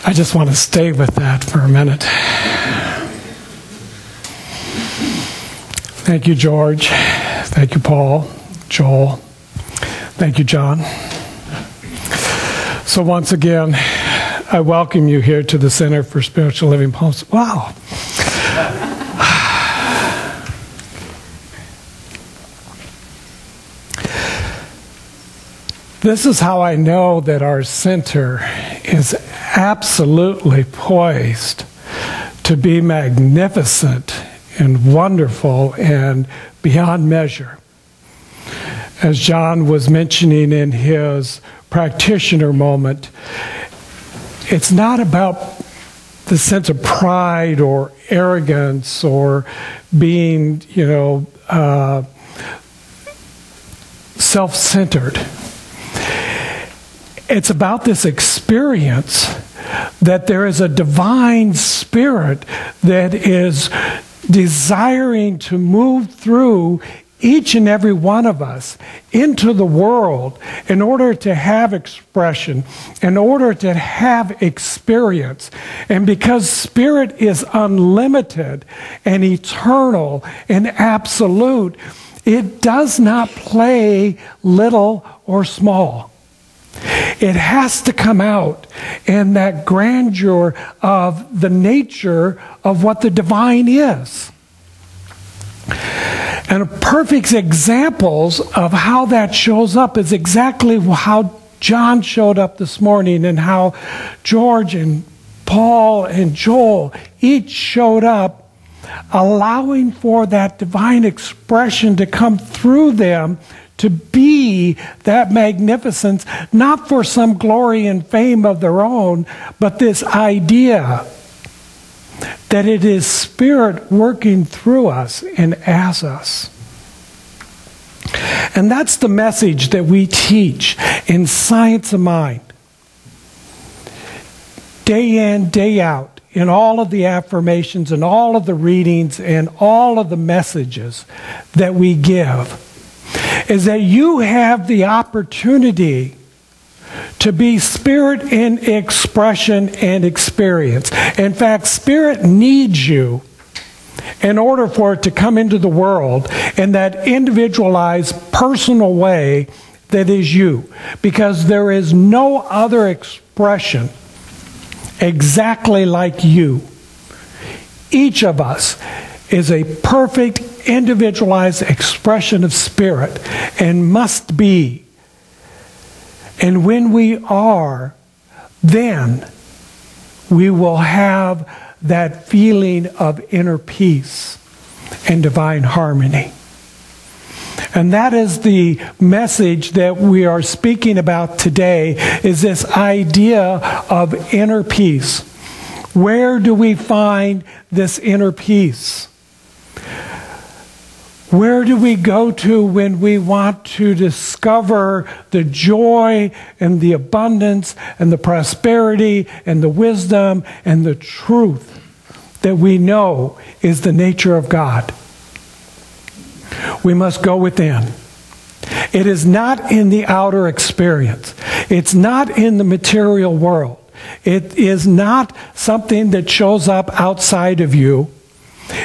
I just want to stay with that for a minute. Thank you, George. Thank you, Paul, Joel. Thank you, John. So once again, I welcome you here to the Center for Spiritual Living Palms. Wow. This is how I know that our center is absolutely poised to be magnificent and wonderful and beyond measure. As John was mentioning in his practitioner moment, it's not about the sense of pride or arrogance or being, self-centered. It's about this experience that there is a divine spirit that is desiring to move through each and every one of us into the world in order to have expression, in order to have experience. And because spirit is unlimited and eternal and absolute, it does not play little or small. It has to come out in that grandeur of the nature of what the divine is. And perfect examples of how that shows up is exactly how John showed up this morning, and how George and Paul and Joel each showed up, allowing for that divine expression to come through them, to be that magnificence, not for some glory and fame of their own, but this idea that it is Spirit working through us and as us. And that's the message that we teach in Science of Mind. Day in, day out, in all of the affirmations and all of the readings and all of the messages that we give, is that you have the opportunity to be Spirit in expression and experience. In fact, Spirit needs you in order for it to come into the world in that individualized, personal way that is you. Because there is no other expression exactly like you. Each of us is a perfect, individualized expression of Spirit, and must be. And when we are, then we will have that feeling of inner peace and divine harmony. And that is the message that we are speaking about today, is this idea of inner peace. Where do we find this inner peace? Where do we go to when we want to discover the joy and the abundance and the prosperity and the wisdom and the truth that we know is the nature of God? We must go within. It is not in the outer experience. It's not in the material world. It is not something that shows up outside of you.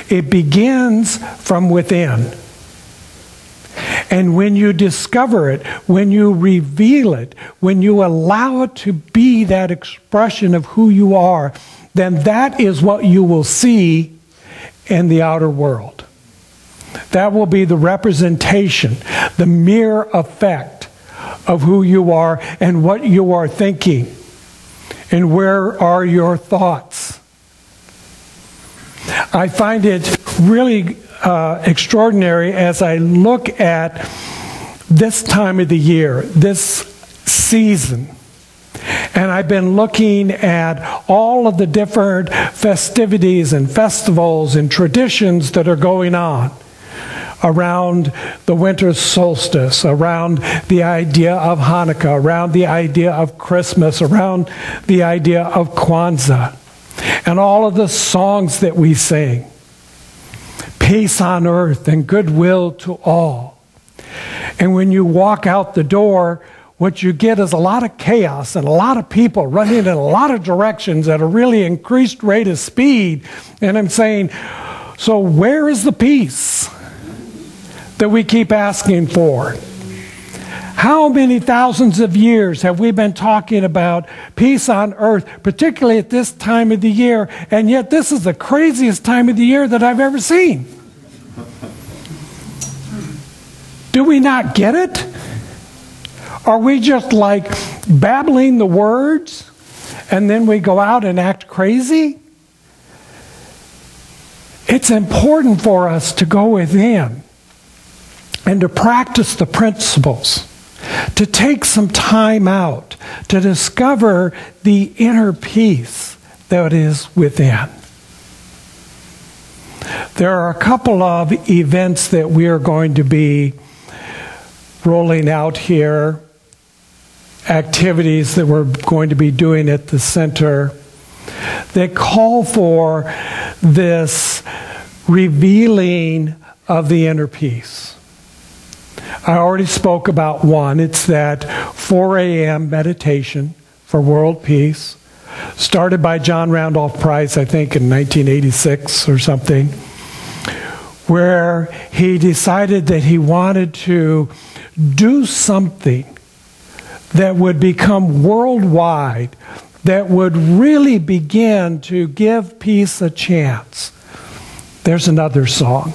It begins from within. And when you discover it, when you reveal it, when you allow it to be that expression of who you are, then that is what you will see in the outer world. That will be the representation, the mere effect of who you are and what you are thinking. And where are your thoughts? I find it really extraordinary as I look at this time of the year, this season. And I've been looking at all of the different festivities and festivals and traditions that are going on around the winter solstice, around the idea of Hanukkah, around the idea of Christmas, around the idea of Kwanzaa, and all of the songs that we sing. Peace on earth and goodwill to all. And when you walk out the door, what you get is a lot of chaos and a lot of people running in a lot of directions at a really increased rate of speed. And I'm saying, so where is the peace that we keep asking for? How many thousands of years have we been talking about peace on earth, particularly at this time of the year, and yet this is the craziest time of the year that I've ever seen? Do we not get it? Are we just like babbling the words and then we go out and act crazy? It's important for us to go within and to practice the principles, to take some time out to discover the inner peace that is within. There are a couple of events that we are going to be rolling out here, activities that we're going to be doing at the center that call for this revealing of the inner peace. I already spoke about one. It's that 4 a.m. meditation for world peace, started by John Randolph Price, I think in 1986 or something, where he decided that he wanted to do something that would become worldwide, that would really begin to give peace a chance. There's another song.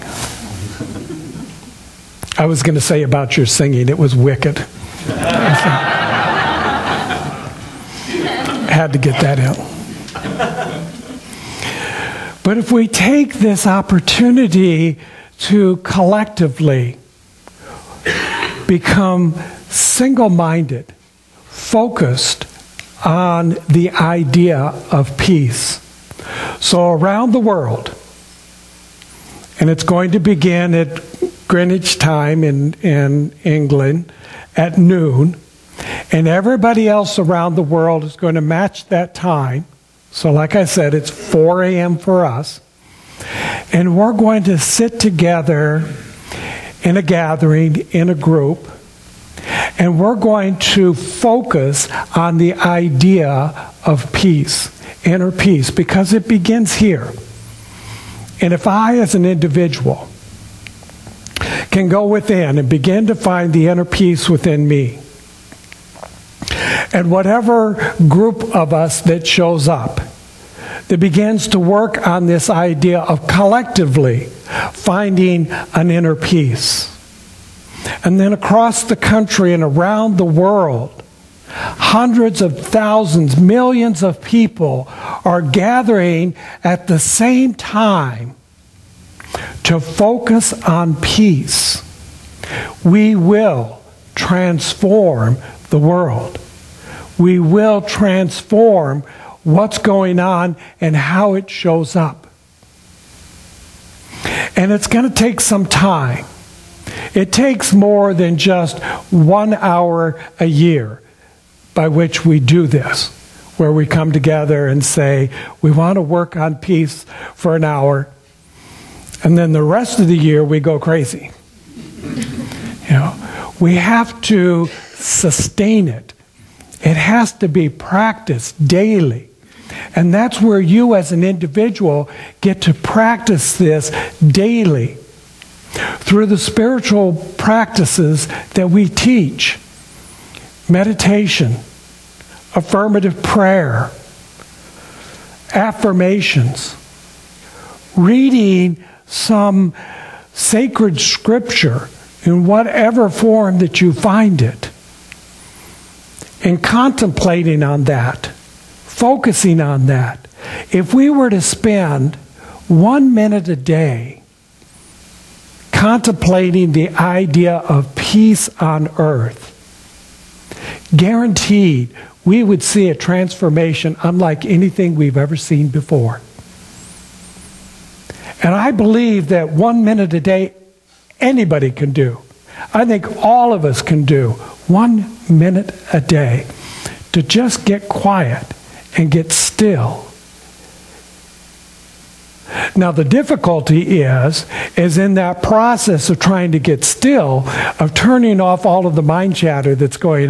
I was going to say about your singing, it was wicked. Had to get that in. But if we take this opportunity to collectively become single-minded, focused on the idea of peace. So around the world, and it's going to begin at Greenwich time in England at noon, and everybody else around the world is going to match that time. So like I said, it's 4 a.m. for us. And we're going to sit together in a gathering, in a group, and we're going to focus on the idea of peace, inner peace, because it begins here. And if I, as an individual, can go within and begin to find the inner peace within me, and whatever group of us that shows up that begins to work on this idea of collectively finding an inner peace. And then across the country and around the world, hundreds of thousands, millions of people are gathering at the same time to focus on peace. We will transform the world. We will transform what's going on and how it shows up. And it's going to take some time. It takes more than just 1 hour a year by which we do this, where we come together and say, we want to work on peace for an hour, and then the rest of the year we go crazy. You know, we have to sustain it. It has to be practiced daily. And that's where you as an individual get to practice this daily through the spiritual practices that we teach. Meditation, affirmative prayer, affirmations, reading some sacred scripture in whatever form that you find it, and contemplating on that, focusing on that. If we were to spend 1 minute a day contemplating the idea of peace on earth, guaranteed we would see a transformation unlike anything we've ever seen before. And I believe that 1 minute a day anybody can do. I think all of us can do 1 minute a day to just get quiet and get still. Now the difficulty is in that process of trying to get still, of turning off all of the mind chatter that's going on.